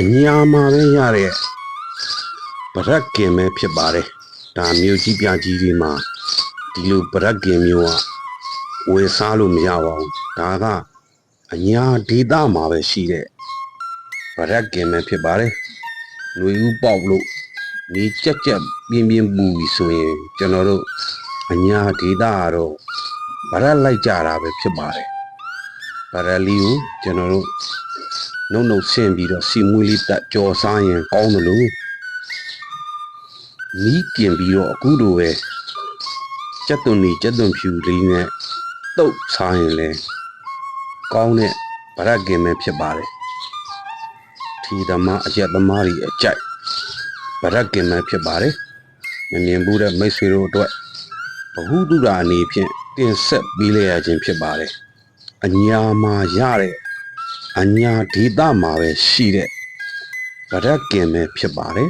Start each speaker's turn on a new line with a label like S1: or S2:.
S1: အညာမှာပဲရတဲ့ဗရက်ကင်ပဲဖြစ်ပါတယ်ဒါမျိုးကြီးပြကြီးတွေမှာဒီလိုဗရက်ကင်မျိုးကဝယ်စားလို့မရပါဘူးဒါကအညာဒေသမှာပဲရှိတဲ့ဗရက်ကင်ပဲဖြစ်ပါတယ်ຫນွေဥပေါက်လို့နေကြက်ကြက်ပြင်းပြင်းပူပြီးဆိုရင်ကျွန်တော်တို့အညာဒေသကတော့ဗရက်လိုက်ကြတာပဲဖြစ်ပါတယ်ဗရက်လေးကိုကျွန်တော်တို့နှုတ်ဆင်းပြီးတော့စီမွေးလေးတက်ကြော်စားရင်ကောင်းတယ်လို့မီးกินပြီးတော့အခုလိုပဲကြက်သွန်ဖြူလေးနဲ့တုတ်စားရင်လည်းကောင်းတဲ့ဗရက်ကင်ပဲဖြစ်ပါတယ်ထီသမားအရက်သမားတွေအကြိုက်ဗရက်ကင်ပဲဖြစ်ပါတယ်မမြင်ဘူးတဲ့မိတ်ဆွေတို့အတွက်ဘဟုတုတအနေဖြင့်တင်ဆက်ပေးလိုက်ရခြင်းဖြစ်ပါတယ်အညာမှာရတဲ့အညာဒေသမှာပဲရှိတဲ့ဗရက်ကင်ပဲဖြစ်ပါတယ်